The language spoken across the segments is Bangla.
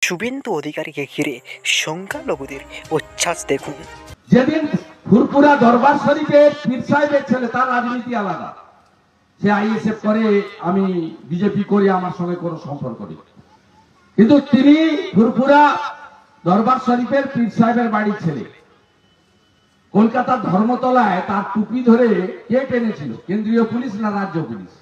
শুভেন্দু অধিকারীকে ঘিরে সংখ্যালঘুদের উচ্ছ্বাস দেখুন। যেদিন ফুরপুরা দরবার শরীফের পীর সাহেবের ছেলে, তার রাজনীতি আলাদা, সে আইএসএফ করে, আমি বিজেপি করি, আমার সঙ্গে কোনো সম্পর্ক নেই। কিন্তু তিনি ফুরপুরা দরবার শরীফের পীর সাহেবের বাড়ির ছেলে। কলকাতার ধর্মতলায় তার টুপি ধরে কে টেনেছিল? কেন্দ্রীয় পুলিশ না রাজ্য পুলিশ?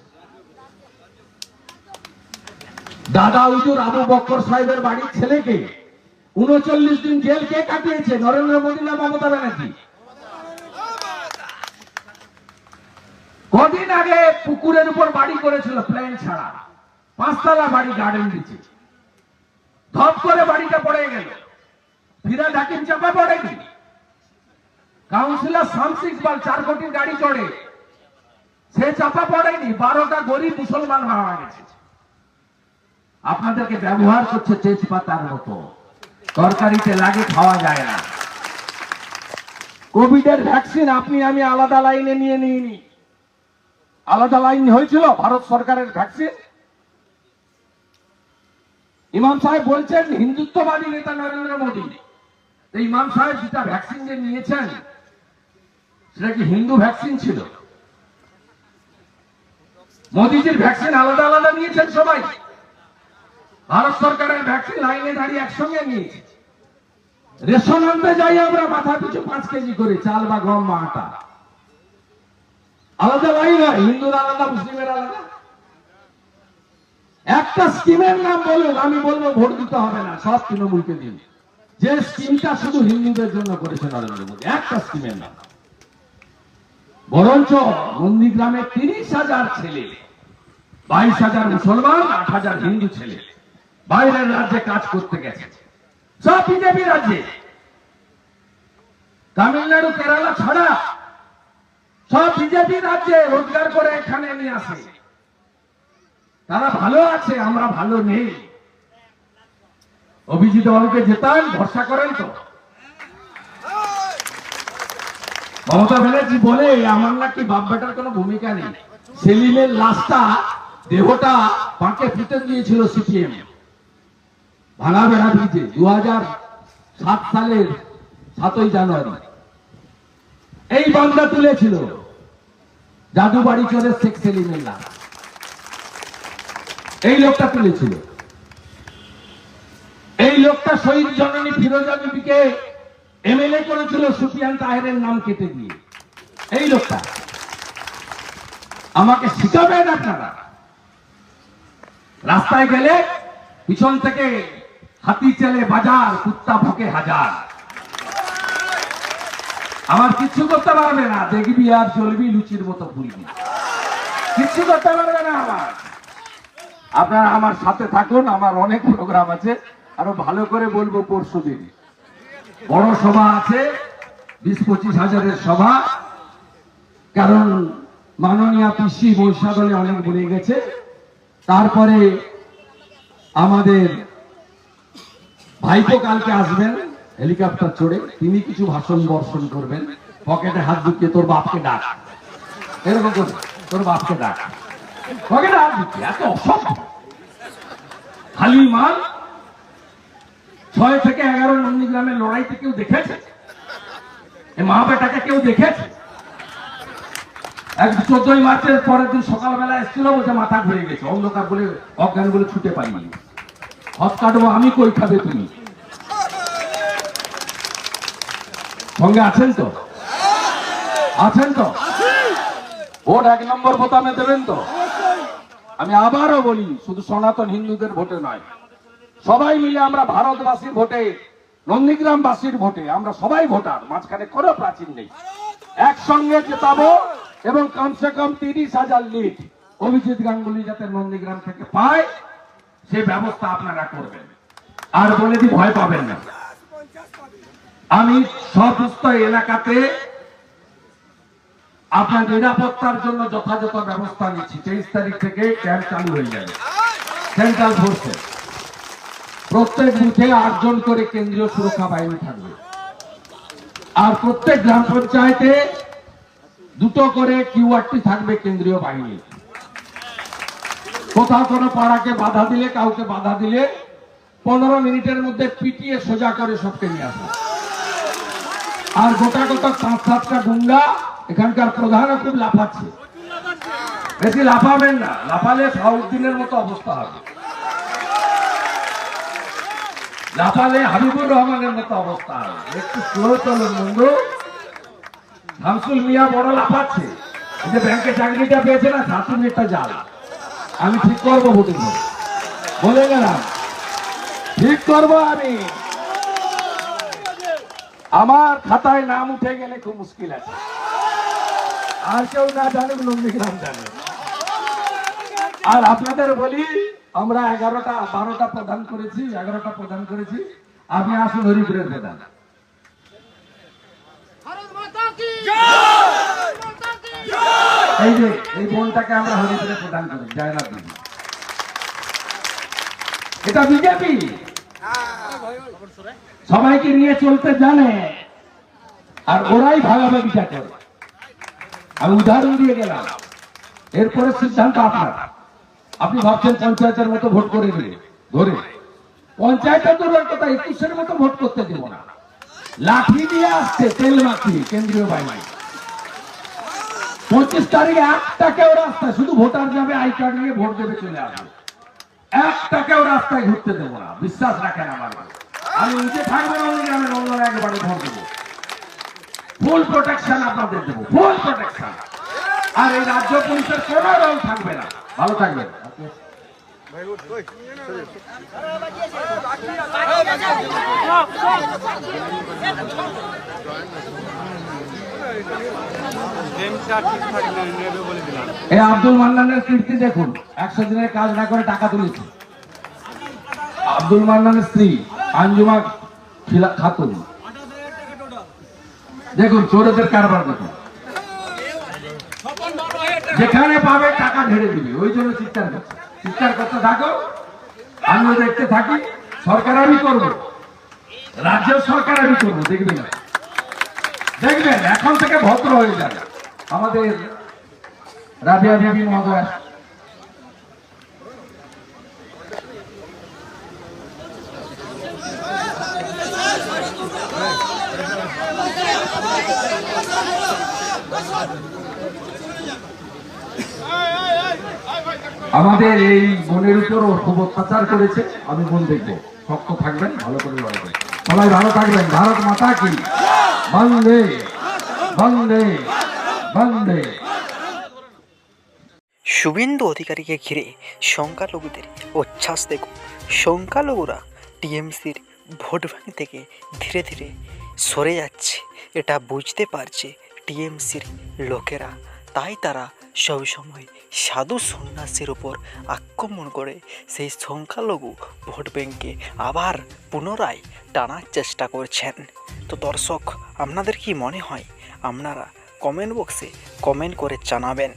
দাদা হুজুর আবু বক্কর সাহেবের বাড়ির ছেলেকে ৩৯ দিন জেল কে কাটিয়েছে? নরেন্দ্র মোদী না মমতা ব্যানার্জি? কদিন আগে পুকুরের উপর বাড়ি করেছিল, প্ল্যান ছাড়া, ৫ তলা বাড়ি, গার্ডেন দিচ্ছে, ধপ করে বাড়িটা পড়ে গেল। ফিরাদ হাকিম চাপা পড়েনি, কাউন্সিলর শামস ইকবাল ৪ কোটির গাড়ি চড়ে, সে চাপা পড়েনি। ১২টা গরিব মুসলমান মারা গেছে। আপনাদেরকে ব্যবহার করছে তেজপাতার মতো, তরকারিতে লাগে, খাওয়া যায় না। কোভিডের ভ্যাকসিন আপনি আমি আলাদা লাইনে নিয়ে নিইনি, আলাদা লাইন হয়েছিল ভারত সরকারের ভ্যাকসিন। ইমাম সাহেব বলছেন হিন্দুত্ববাদী নেতা নরেন্দ্র মোদী। ইমাম সাহেব যেটা ভ্যাকসিন যে নিয়েছেন সেটা কি হিন্দু ভ্যাকসিন ছিল? মোদীজির ভ্যাকসিন আলাদা আলাদা নিয়েছেন সবাই। ভারত সরকারের ভ্যাকসিন লাইনে দাঁড়িয়ে একসঙ্গে নিয়েছে। রেশন আনতে যাই আমরা, মাথা পিছু ৫ কেজি করে চাল বা গম বা আটা, আলাদা লাইন হয়, হিন্দুর আলাদা, মুসলিমের আলাদা। একটা স্কিমের নাম বলুন, আমি বলবো ভোট দিতে হবে না, সব তৃণমূলকে দিন। যে স্কিমটা শুধু হিন্দুদের জন্য করেছে নরেন্দ্র মোদী, একটা স্কিমের নাম। বরঞ্চ নন্দীগ্রামে ৩০,০০০ ছেলে, ২২,০০০ মুসলমান, ৮,০০০ হিন্দু ছেলে বাইরের রাজ্যে কাজ করতে গেছে, সব বিজেপি রাজ্যে। তামিলনাড়ু, কেরালা ছাড়া সব বিজেপি রাজ্যে রোজগার করে এখানে নিয়ে আসে। তারা ভালো আছে, আমরা ভালো নেই। অভিজিৎ বাবুকে জেতান, ভরসা করেন তো? মমতা ব্যানার্জি বলে আমার নাকি বাপ বেটার কোনো ভূমিকা নেই। সেলিমের লাশটা, দেহটা পাঁকে পুঁতে দিয়েছিল সিপিএম ভাঙাবেড়া ব্রিজে ২০০৭ সালের ৭ই জানুয়ারি। এই বান্দা তুলেছিল জাদুবাড়ি চরে শেখ সেলিমের লাশ, এই লোকটা তুলেছিল। এই লোকটা শহীদ জননী ফিরোজা বিবিকে এমএলএ করেছিল সুফিয়ান তাহেরের নাম কেটে দিয়ে। এই লোকটা আমাকে শিখাবেন আপনারা? রাস্তায় গেলে পিছন থেকে হাতি চলে বাজার, কুত্তা ভুকে হাজার। আমার কিচ্ছু করতে পারবে না, দেখবি আর চলবি লুচির মতো ফুলবি, কিচ্ছু করতে পারবে না আমার। আপনারা আমার সাথে থাকুন, আমার অনেক প্রোগ্রাম আছে, আরো ভালো করে বলবো পরশু দিন। বড় সভা আছে, ২০-২৫ হাজারের সভা, কারণ মাননীয় পিসি বৈশাখলে অনেক বলে গেছে। তারপরে আমাদের ভাইপো কালকে আসবেন হেলিকপ্টার চড়ে, তিনি কিছু ভাষণ বর্ষণ করবেন, পকেটে হাত ঢুকিয়ে তোর বাপকে ডাক, এরকম করবে, তোর বাপকে ডাক, পকেটে হাত ঢুকিয়ে। এত অসভ্য, খালি মাল। ৬ থেকে ১১ নন্দীগ্রামের লড়াইতে কেউ দেখেছে? এ মা বেটাকে কেউ দেখেছে? ১৪ই মার্চের পরের দিন সকালবেলা এসেছিল, বলছে মাথা ঘুরে গেছে, অন্ধকার বলে অজ্ঞান বলে ছুটে পাইনি। হত কাটবো আমি, কই খাবে তুমি? সঙ্গে আছেন তো? আছেন তো? ভোট ১ নম্বর বোতামে দেবেন তো? আমি আবারও বলি, শুধু সনাতন হিন্দুদের ভোটে নয়, সবাই মিলে আমরা ভারতবাসীর ভোটে, নন্দীগ্রামবাসীর ভোটে, আমরা সবাই ভোটার, মাঝখানে কোনো প্রাচীন নেই। একসঙ্গে জেতাবো এবং কমসে কম ৩০,০০০ লিড অভিজিৎ গাঙ্গুলি যাতে নন্দীগ্রাম থেকে পায়, সে ব্যবস্থা আপনারা করবেন। আর বলে দি, ভয় পাবেন না। আমি সমস্ত এলাকাতে আপনার নিরাপত্তার জন্য যথাযথ ব্যবস্থা নিচ্ছি। ২৩ তারিখ থেকে ক্যাম্প চালু হয়ে যাবে সেন্ট্রাল ফোর্সে। প্রত্যেক বুথে ৮ জন করে কেন্দ্রীয় সুরক্ষা বাহিনী থাকবে, আর প্রত্যেক গ্রাম পঞ্চায়েতে 2টো করে কিউআরটি থাকবে কেন্দ্রীয় বাহিনী। কোথাও কোনো পাড়াকে বাধা দিলে, কাউকে বাধা দিলে 15 মিনিটের মধ্যে পিটিয়ে সোজা করে সবকে নিয়ে আসবো। আর গোটা গোটা 5-7টা গুন্ডা এখানকার প্রধানও খুব লাফাচ্ছে, বেশি লাফাবেন না, লাফালে সাউদ্দিনের মতো অবস্থা হবে, লাফালে হাবিবুর রহমানের মতো অবস্থা হবে। একটু স্লো চলুন বন্ধু। শামসুল মিয়া বড় লাফাচ্ছে, এই যে ব্যাংকে চাকরিটা পেয়েছে না, 7 মিনিটটা জাল, আমি ঠিক করবো ভোটের পরে, বলে গেলাম ঠিক করবো আমি। আমার খাতায় নাম উঠে গেলে খুব মুশকিল আছে, আর কেউ না জানুক, নন্দীগ্রাম জানে। আর আপনাদের বলি, আমরা 12টা প্রদান করেছি, আপনি আসুন হরিপুরের প্রধান। এই যে এই বোনটাকে আমরা হরিপুরে প্রদান করি, জয়নাথ দিদি, এটা বিজেপি সবাইকে নিয়ে চলতে জানে, আর ওরাই ভাগাভাগিটা করে। আমি উদাহরণ দিয়ে গেলাম, এরপরে সিদ্ধান্ত আপনার। আপনি ভাবছেন পঞ্চায়েতের মতো ভোট করে দিলে ধরে, পঞ্চায়েতের তো কথা 21-এর মতো ভোট করতে দেব না। লাঠি দিয়ে আসছে, তেল মাখিয়ে কেন্দ্রীয় বাহিনী। 25 তারিখে একটা কেউ রাস্তায়, শুধু ভোটার যাবে, আই কার্ড নিয়ে ভোট দেবে, চলে আসবে, একটা কেউ রাস্তায় ঘুরতে দেবো না। বিশ্বাস রাখেন আমার, আমি নিজে থাকবো নন্দীগ্রামে, নন্দনে একেবারে ভোট দেবো, ফুল প্রোটেকশন আপনাদের দেবো, ফুল প্রোটেকশন। আর এই রাজ্য পুলিশের কোনো রং থাকবে না। ভালো থাকবেন। এই আব্দুল মান্নানের কীর্তি দেখুন, 100 দিনের কাজ না করে টাকা তুলেছে। আব্দুল মান্নানের স্ত্রী আঞ্জুমা খাতুন, দেখুন চোরদের কারবার দেখুন, যেখানে পাবে টাকা ঢেড়ে দিবে, ওই জন্য চিৎকার করতে থাকো, আমিও দেখতে থাকি। সরকার আমি করবো, রাজ্য সরকার আমি করবো, দেখবেন এখন থেকে ভদ্র হয়ে যাবে। আমাদের রাবিয়া বিবি মহোদয়, আমাদের এই বোনের উপর খুব অত্যাচার করেছে। আমি বোন দেখবো, শক্ত থাকবেন, ভালো করে লড়বেন, সবাই ভালো থাকবেন। ভারত মাতা কি, বন্দে বন্দে বন্দে। শুভেন্দু অধিকারীকে ঘিরে সংখ্যালঘুদের উচ্ছ্বাস দেখুন। সংখ্যালঘুরা টিএমসির ভোট ব্যাংক থেকে ধীরে ধীরে সরে যাচ্ছে, এটা বুঝতে পারছে টিএমসির লোকেরা। তাই তারা সবসময় সাধু সন্ন্যাসীর ওপর আক্রমণ করে সেই সংখ্যালঘু ভোট ব্যাংকে আবার পুনরায় টানার চেষ্টা করছেন। তো দর্শক, আপনাদের কি মনে হয়? আপনারা কমেন্ট বক্সে কমেন্ট করে জানাবেন।